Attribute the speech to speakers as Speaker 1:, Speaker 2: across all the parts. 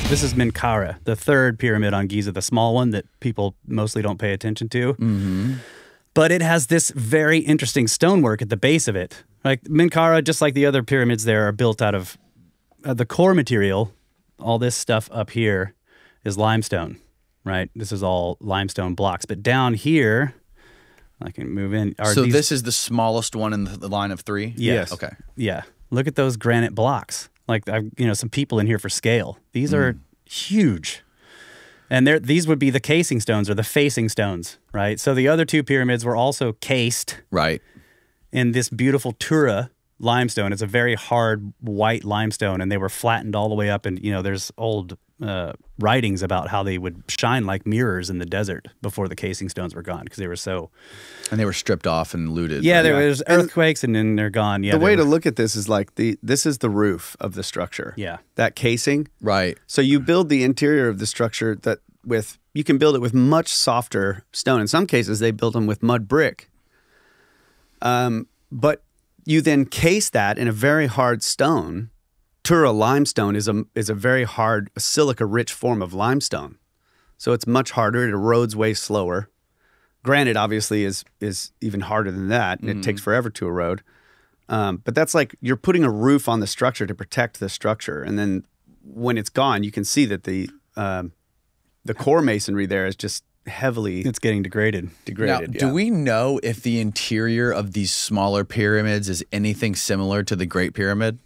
Speaker 1: This is Menkaure, the third pyramid on Giza, the small one that people mostly don't pay attention to.
Speaker 2: Mm-hmm.
Speaker 1: But it has this very interesting stonework at the base of it. Like Menkaure, just like the other pyramids there, are built out of the core material. All this stuff up here is limestone, right? This is all limestone blocks. But down here, I can move in.
Speaker 2: So this is the smallest one in the line of three?
Speaker 1: Yes.
Speaker 2: Okay.
Speaker 1: Yeah. Look at those granite blocks. Like, some people in here for scale. These are huge. And these would be the casing stones or the facing stones, right? So the other two pyramids were also cased in this beautiful Tura limestone. It's a very hard white limestone, and they were flattened all the way up. And, there's old writings about how they would shine like mirrors in the desert before the casing stones were gone because they were so...
Speaker 2: And they were stripped off and looted.
Speaker 1: Yeah, there was earthquakes and then they're gone. Yeah,
Speaker 3: the way to look at this is like this is the roof of the structure.
Speaker 1: Yeah.
Speaker 3: That casing.
Speaker 2: Right.
Speaker 3: So you build the interior of the structure you can build it with much softer stone. In some cases, they built them with mud brick. But you then case that in a very hard stone. Tura limestone is a very hard, silica-rich form of limestone. So it's much harder. It erodes way slower. Granite, obviously, is even harder than that, and it takes forever to erode. But that's like you're putting a roof on the structure to protect the structure, and then when it's gone, you can see that the core masonry there is just heavily...
Speaker 1: It's getting degraded.
Speaker 2: Now, do we know if the interior of these smaller pyramids is anything similar to the Great Pyramid?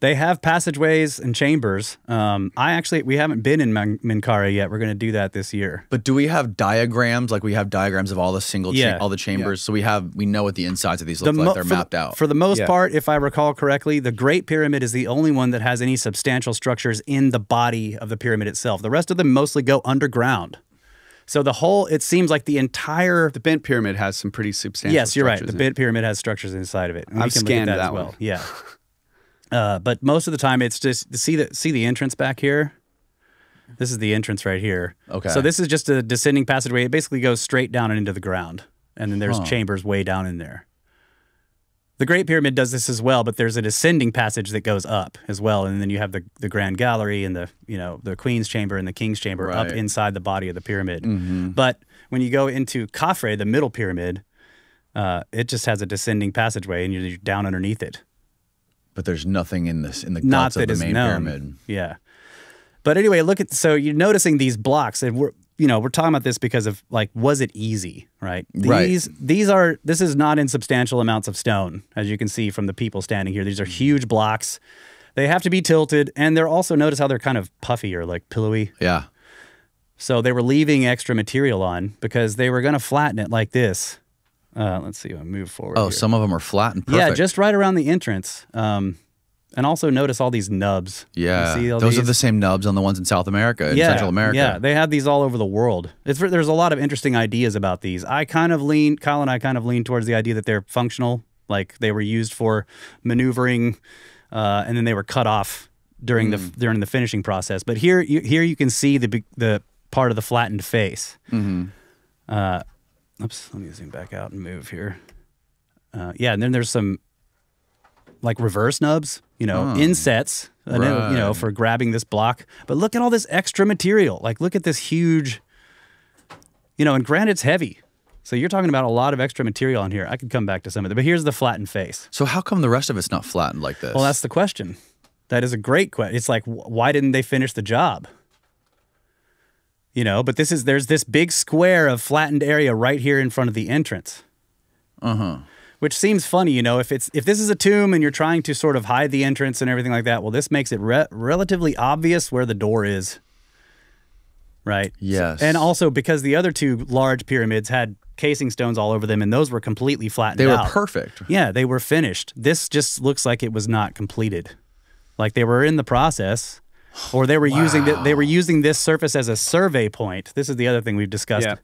Speaker 1: They have passageways and chambers. We haven't been in Menkaure yet. We're going to do that this year.
Speaker 2: But do we have diagrams? Like we have diagrams of all the all the chambers. So we know what the insides of these look like. They're mapped out.
Speaker 1: For the most part, if I recall correctly, the Great Pyramid is the only one that has any substantial structures in the body of the pyramid itself. The rest of them mostly go underground. So it seems like the entire...
Speaker 3: The Bent Pyramid has some pretty substantial
Speaker 1: Yes, you're right.
Speaker 3: structures
Speaker 1: The Bent Pyramid has structures inside of it.
Speaker 3: I've scanned that
Speaker 1: as well.
Speaker 3: one.
Speaker 1: Yeah. But most of the time, it's just see the entrance back here. This is the entrance right here.
Speaker 2: Okay.
Speaker 1: So this is just a descending passageway. It basically goes straight down and into the ground, and then there's chambers way down in there. The Great Pyramid does this as well, but there's a descending passage that goes up as well, and then you have the Grand Gallery and the Queen's Chamber and the King's Chamber up inside the body of the pyramid. But when you go into Khafre, the middle pyramid, it just has a descending passageway, and you're down underneath it.
Speaker 2: But there's nothing in the guts of the main pyramid.
Speaker 1: Yeah. But anyway, so you're noticing these blocks, and we're talking about this because of was it easy, right? This is not insubstantial amounts of stone, as you can see from the people standing here. These are huge blocks. They have to be tilted, and they're also, notice how they're kind of puffy or like pillowy.
Speaker 2: Yeah. So
Speaker 1: they were leaving extra material on because they were going to flatten it like this. Let's see. I'll move forward.
Speaker 2: Oh,
Speaker 1: here.
Speaker 2: Some of them are flat and perfect.
Speaker 1: Yeah, just right around the entrance. And also notice all these nubs.
Speaker 2: Yeah,
Speaker 1: see all
Speaker 2: those
Speaker 1: these?
Speaker 2: are the same nubs on the ones in South America and Central America.
Speaker 1: Yeah, they have these all over the world. There's a lot of interesting ideas about these. Kyle and I kind of lean towards the idea that they're functional, like they were used for maneuvering, and then they were cut off during the finishing process. But here you can see the part of the flattened face. Oops, let me zoom back out and move here. And then there's some reverse nubs, insets, for grabbing this block. But look at all this extra material. Look at this huge, and granite's heavy. So you're talking about a lot of extra material on here. I could come back to some of it, but here's the flattened face.
Speaker 2: So how come the rest of it's not flattened like this?
Speaker 1: Well, that's the question. That is a great question. It's like, why didn't they finish the job? But there's this big square of flattened area right here in front of the entrance. Which seems funny, if this is a tomb and you're trying to sort of hide the entrance and everything like that, well, this makes it relatively obvious where the door is. Right?
Speaker 2: Yes.
Speaker 1: And also because the other two large pyramids had casing stones all over them, and those were completely flattened out.
Speaker 2: They were perfect.
Speaker 1: Yeah, they were finished. This just looks like it was not completed. Like they were in the process. Or they were using this surface as a survey point. This is the other thing we've discussed.
Speaker 3: Yeah.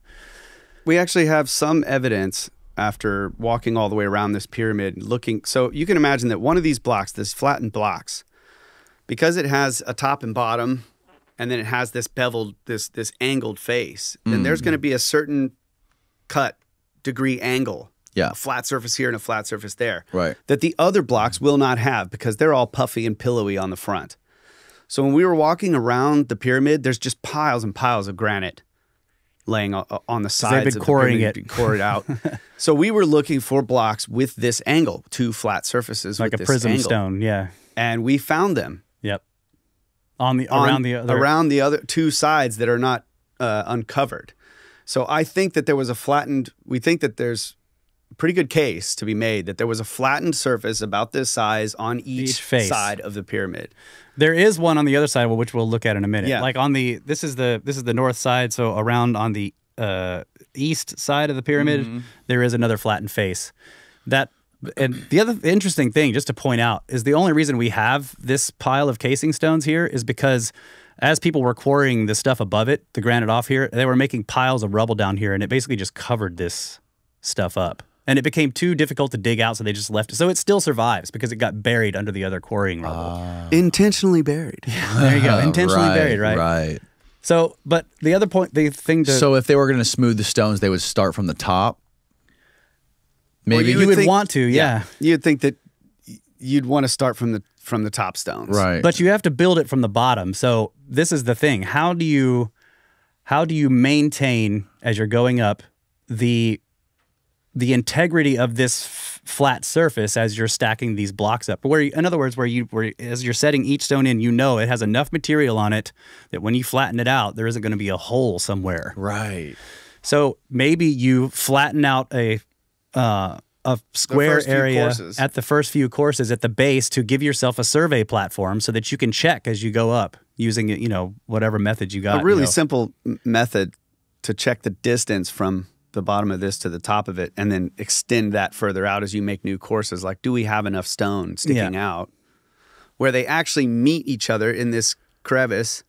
Speaker 3: We actually have some evidence after walking all the way around this pyramid, looking. So you can imagine that one of these blocks, this flattened blocks, because it has a top and bottom, and then it has this beveled, this angled face, then there's going to be a certain cut degree angle.
Speaker 2: Yeah.
Speaker 3: A flat surface here and a flat surface there.
Speaker 2: Right.
Speaker 3: That the other blocks will not have because they're all puffy and pillowy on the front. So when we were walking around the pyramid, there's just piles and piles of granite laying on the sides.
Speaker 1: They've been quarrying it.
Speaker 3: Quarried out. So we were looking for blocks with this angle, 2 flat surfaces
Speaker 1: like
Speaker 3: with
Speaker 1: a
Speaker 3: this
Speaker 1: prism
Speaker 3: angle.
Speaker 1: stone, yeah.
Speaker 3: And we found them.
Speaker 1: Yep. Around the
Speaker 3: other 2 sides that are not uncovered. So I think that there was we think that there's a pretty good case to be made that there was a flattened surface about this size on each
Speaker 1: face
Speaker 3: side of the pyramid.
Speaker 1: There is one on the other side, which we'll look at in a minute.
Speaker 3: Yeah.
Speaker 1: Like this is the north side, so around on the east side of the pyramid, there is another flattened face. And the other interesting thing, just to point out, is the only reason we have this pile of casing stones here is because as people were quarrying the stuff above it, the granite off here, they were making piles of rubble down here, and it basically just covered this stuff up. And it became too difficult to dig out, so they just left it. So it still survives because it got buried under the other quarrying rubble.
Speaker 3: Intentionally buried.
Speaker 1: There you go. Intentionally buried, right?
Speaker 2: Right.
Speaker 1: So, but the other point,
Speaker 2: So if they were going to smooth the stones, they would start from the top? Maybe
Speaker 1: you would want to, yeah.
Speaker 3: You'd think that you'd want to start from the top stones.
Speaker 2: Right.
Speaker 1: But you have to build it from the bottom. So this is the thing. How do you maintain, as you're going up, the integrity of this flat surface as you're stacking these blocks up? In other words, as you're setting each stone in, it has enough material on it that when you flatten it out, there isn't going to be a hole somewhere.
Speaker 2: Right.
Speaker 1: So maybe you flatten out a square area at the first few courses at the base to give yourself a survey platform so that you can check as you go up using whatever method you got.
Speaker 3: A really simple method to check the distance from the bottom of this to the top of it, and then extend that further out as you make new courses. Like, do we have enough stone sticking out where they actually meet each other in this crevice?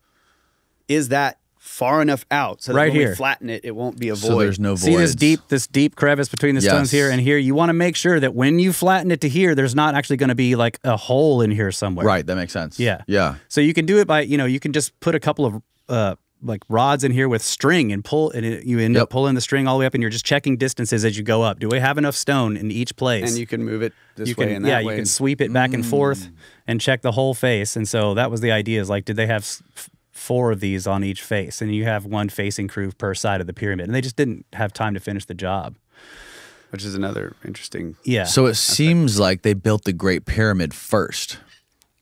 Speaker 3: Is that far enough out so that when we flatten it, it won't be a void?
Speaker 2: So there's no void.
Speaker 1: See this deep crevice between the stones here and here? You want to make sure that when you flatten it to here, there's not actually going to be like a hole in here somewhere.
Speaker 2: Right, that makes sense.
Speaker 1: Yeah.
Speaker 2: Yeah.
Speaker 1: So you can do it by, you can just put a couple of like rods in here with string and pull, and you end up pulling the string all the way up, and you're just checking distances as you go up. Do we have enough stone in each place?
Speaker 3: And you can move it this way and that way.
Speaker 1: Yeah, you can sweep it back and forth and check the whole face. And so that was the idea, is like, did they have 4 of these on each face? And you have 1 facing crew per side of the pyramid. And they just didn't have time to finish the job.
Speaker 3: Which is another interesting...
Speaker 1: Yeah.
Speaker 2: So it seems like they built the Great Pyramid first,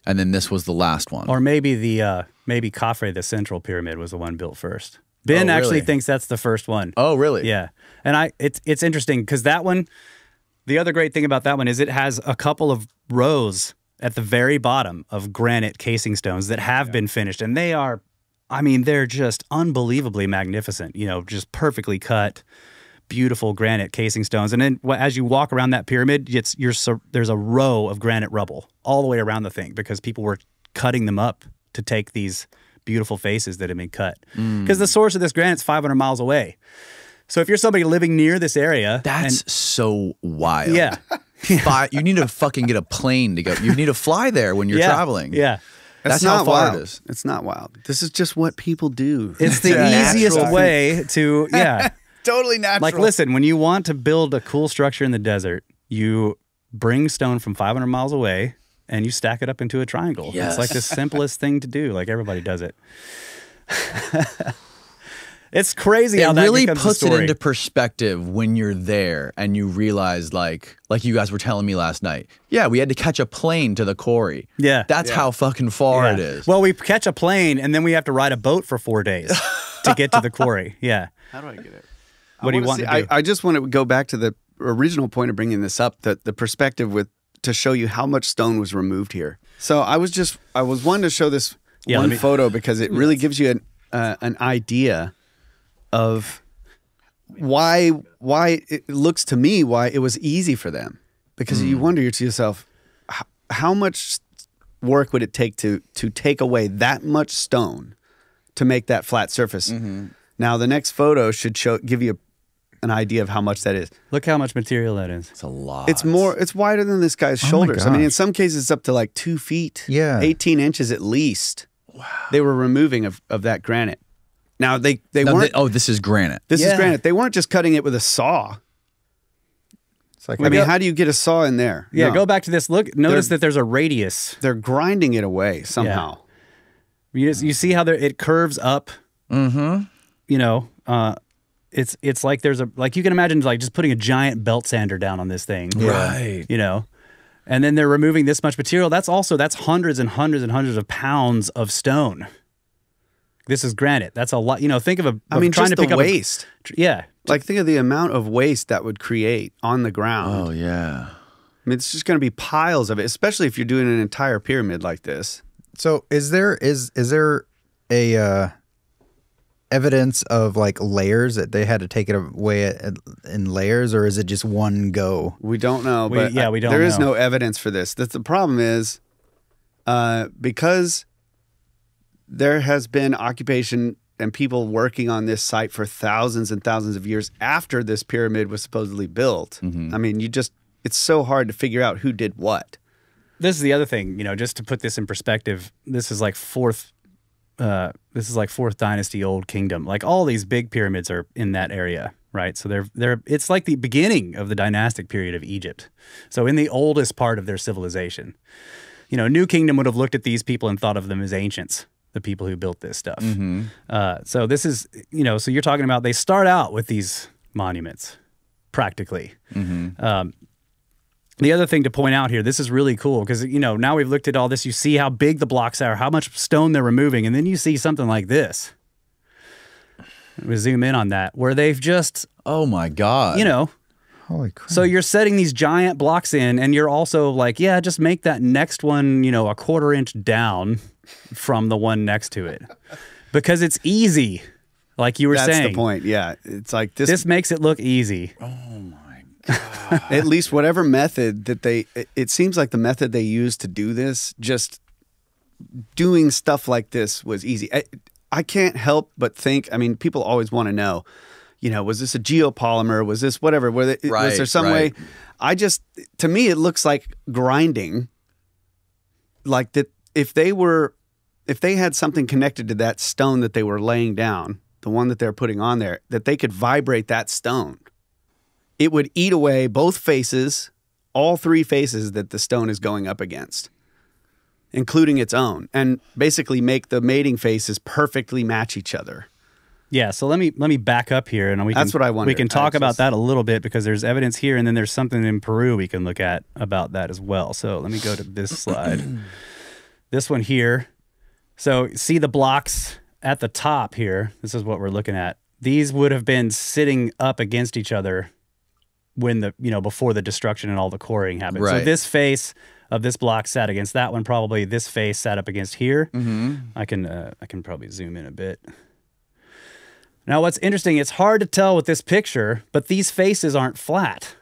Speaker 2: and then this was the last one.
Speaker 1: Or maybe maybe Khafre, the central pyramid, was the one built first. Ben actually thinks that's the first one.
Speaker 2: Oh, really?
Speaker 1: Yeah. And it's interesting because that one, the other great thing about that one is it has a couple of rows at the very bottom of granite casing stones that have been finished. And they are, they're just unbelievably magnificent, just perfectly cut, beautiful granite casing stones. And then as you walk around that pyramid, there's a row of granite rubble all the way around the thing because people were cutting them up to take these beautiful faces that have been cut. Because the source of this granite's 500 miles away. So if you're somebody living near this area...
Speaker 2: That's so wild.
Speaker 1: Yeah.
Speaker 2: You need to fucking get a plane to go. You need to fly there when you're traveling.
Speaker 1: Yeah.
Speaker 3: That's how far it is. It's not wild. This is just what people do.
Speaker 1: It's the easiest way to... Yeah.
Speaker 3: Totally natural.
Speaker 1: Like, listen, when you want to build a cool structure in the desert, you bring stone from 500 miles away and you stack it up into a triangle.
Speaker 2: Yes.
Speaker 1: It's like the simplest thing to do. Like, everybody does it. It's crazy how that
Speaker 2: really
Speaker 1: becomes
Speaker 2: puts
Speaker 1: a story.
Speaker 2: it into perspective when you're there and you realize, like you guys were telling me last night. Yeah, we had to catch a plane to the quarry.
Speaker 1: Yeah.
Speaker 2: That's how fucking far it is.
Speaker 1: Well, we catch a plane and then we have to ride a boat for 4 days to get to the quarry. Yeah.
Speaker 3: How do I get it?
Speaker 1: What do you want to do?
Speaker 3: I just want to go back to the original point of bringing this up, the perspective to show you how much stone was removed here. So I was wanting to show this one photo because it really gives you an idea of why it looks to me why it was easy for them. Because you wonder to yourself, how much work would it take to take away that much stone to make that flat surface? Now the next photo should give you an idea of how much that is.
Speaker 1: Look how much material that is.
Speaker 2: It's a lot.
Speaker 3: It's wider than this guy's shoulders. I mean, in some cases it's up to like 2 feet.
Speaker 2: Yeah.
Speaker 3: 18 inches at least. Wow. They were removing of that granite. Now they weren't.
Speaker 2: This is granite.
Speaker 3: This is granite. They weren't just cutting it with a saw. It's like, how do you get a saw in there?
Speaker 1: Yeah, go back to this. Look, notice that there's a radius.
Speaker 3: They're grinding it away somehow.
Speaker 1: You see how it curves up. Mm-hmm. You know, it's like there's like you can imagine like just putting a giant belt sander down on this thing,
Speaker 2: Right?
Speaker 1: You know, and then they're removing this much material. That's hundreds and hundreds and hundreds of pounds of stone. This is granite. That's a lot. You know, think of
Speaker 3: I mean,
Speaker 1: trying
Speaker 3: just
Speaker 1: to pick
Speaker 3: the
Speaker 1: up
Speaker 3: waste.
Speaker 1: Yeah.
Speaker 3: Like, think of the amount of waste that would create on the ground.
Speaker 2: Oh yeah.
Speaker 3: I mean, it's just going to be piles of it, especially if you're doing an entire pyramid like this.
Speaker 4: So is there a evidence of like layers that they had to take it away in layers, or is it just one go?
Speaker 3: We don't know,
Speaker 1: We
Speaker 3: but
Speaker 1: don't
Speaker 3: there is
Speaker 1: know.
Speaker 3: no evidence for this. The problem is because there has been occupation and people working on this site for thousands and thousands of years after this pyramid was supposedly built. I mean, it's so hard to figure out who did what.
Speaker 1: This is the other thing, you know, just to put this in perspective, this is like fourth dynasty Old Kingdom. Like all these big pyramids are in that area, right? So it's like the beginning of the dynastic period of Egypt. So in the oldest part of their civilization. You know, New Kingdom would have looked at these people and thought of them as ancients, the people who built this stuff. So this is, you know, so you're talking about they start out with these monuments, practically. The other thing to point out here, this is really cool because, you know, now we've looked at all this. You see how big the blocks are, how much stone they're removing, and then you see something like this. We zoom in on that, where they've just,
Speaker 2: Oh my God.
Speaker 1: you know,
Speaker 4: Holy crap!
Speaker 1: so you're setting these giant blocks in, and you're also like, yeah, just make that next one, you know, a 1/4 inch down from the one next to it, because it's easy, like you were
Speaker 3: That's
Speaker 1: saying.
Speaker 3: the point. Yeah, it's like
Speaker 1: This makes it look easy.
Speaker 3: At least whatever method that it seems like the method they used to do this, just doing stuff like this was easy. I can't help but think, I mean, people always want to know, you know, was this a geopolymer? Was this whatever? Was there some way? To me, it looks like grinding. Like that, if they had something connected to that stone that they were laying down, the one that they're putting on there, that they could vibrate that stone. It would eat away both faces, all three faces that the stone is going up against, including its own, and basically make the mating faces perfectly match each other.
Speaker 1: Yeah, so let me back up here, and
Speaker 3: That's what I wondered.
Speaker 1: We can talk about that a little bit because there's evidence here, and then there's something in Peru we can look at about that as well. So let me go to this slide, this one here. So see the blocks at the top here. This is what we're looking at. These would have been sitting up against each other when before the destruction and all the quarrying happened.
Speaker 2: Right.
Speaker 1: So this face of this block sat against that one. Probably this face sat up against here. I can probably zoom in a bit. Now, what's interesting, it's hard to tell with this picture, but these faces aren't flat.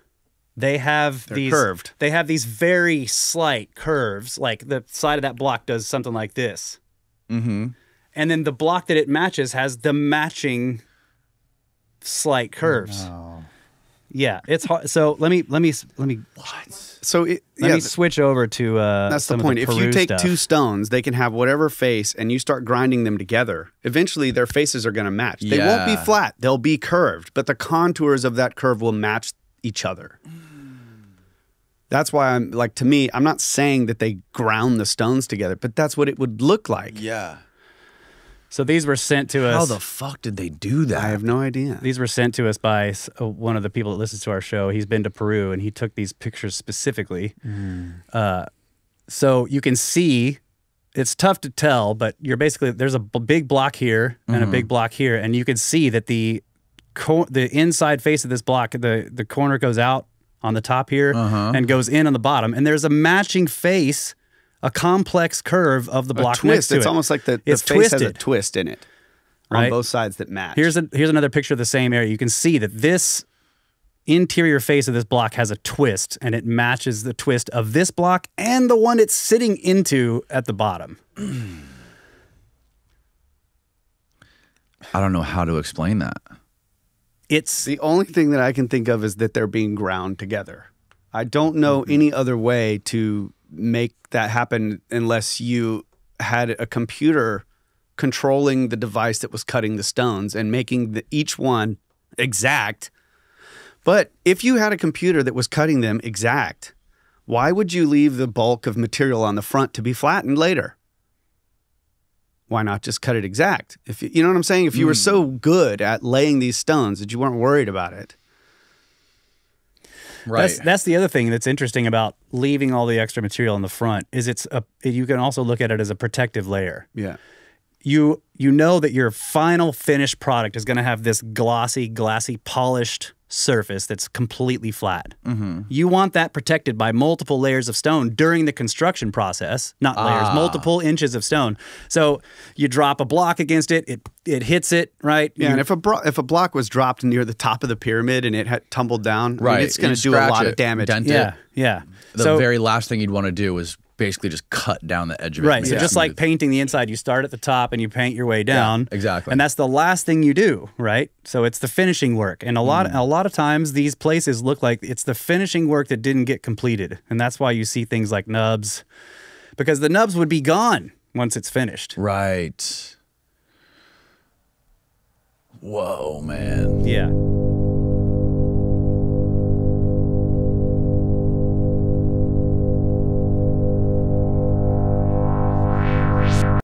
Speaker 1: They're
Speaker 3: curved.
Speaker 1: They have these very slight curves, like the side of that block does something like this. And then the block that it matches has the matching slight curves. Yeah, it's hard. So let me switch over to
Speaker 3: that's the
Speaker 1: some
Speaker 3: point.
Speaker 1: of the
Speaker 3: If you
Speaker 1: Peru
Speaker 3: take
Speaker 1: stuff.
Speaker 3: two stones, they can have whatever face, and you start grinding them together. Eventually, their faces are going to match. They won't be
Speaker 2: Yeah.
Speaker 3: flat; they'll be curved, but the contours of that curve will match each other. That's why I'm like, to me, I'm not saying that they ground the stones together, but that's what it would look like.
Speaker 2: Yeah.
Speaker 1: So these were sent to us.
Speaker 2: How the fuck did they do that?
Speaker 3: I have no idea.
Speaker 1: These were sent to us by one of the people that listens to our show. He's been to Peru, and he took these pictures specifically. So you can see, it's tough to tell, but there's a big block here and a big block here, and you can see that the inside face of this block, the corner goes out on the top here and goes in on the bottom, and there's a matching face, a complex curve of the block next to it.
Speaker 3: It's almost like the
Speaker 1: It's
Speaker 3: face has a
Speaker 1: twisted.
Speaker 3: twist in it
Speaker 1: Right.
Speaker 3: on both sides that match.
Speaker 1: Here's another picture of the same area. You can see that this interior face of this block has a twist, and it matches the twist of this block and the one it's sitting into at the bottom.
Speaker 2: I don't know how to explain that.
Speaker 1: It's
Speaker 3: The only thing that I can think of is that they're being ground together. I don't know any other way to make that happen unless you had a computer controlling the device that was cutting the stones and making each one exact. But if you had a computer that was cutting them exact, why would you leave the bulk of material on the front to be flattened later? why not just cut it exact? If you know what I'm saying? If you were so good at laying these stones that you weren't worried about it.
Speaker 2: Right.
Speaker 1: That's the other thing that's interesting about leaving all the extra material in the front is you can also look at it as a protective layer.
Speaker 3: Yeah.
Speaker 1: You know that your final finished product is going to have this glossy, glassy, polished surface that's completely flat. You want that protected by multiple layers of stone during the construction process, not layers, multiple inches of stone. So you drop a block against it, it hits it, right?
Speaker 3: Yeah, and if a block was dropped near the top of the pyramid and it had tumbled down, I mean, it's going to do a lot of damage.
Speaker 2: Dent
Speaker 1: Yeah,
Speaker 2: it.
Speaker 1: yeah.
Speaker 2: The very last thing you'd want to do is basically just cut down the edge of it.
Speaker 1: Right.
Speaker 2: make
Speaker 1: So
Speaker 2: it
Speaker 1: just like
Speaker 2: smooth.
Speaker 1: painting the inside, you start at the top and you paint your way down.
Speaker 2: exactly.
Speaker 1: And that's the last thing you do, right? So it's the finishing work. And a lot of times these places look like it's the finishing work that didn't get completed. And that's why you see things like nubs, because the nubs would be gone once it's finished.
Speaker 2: Right. Whoa, man.
Speaker 1: Yeah.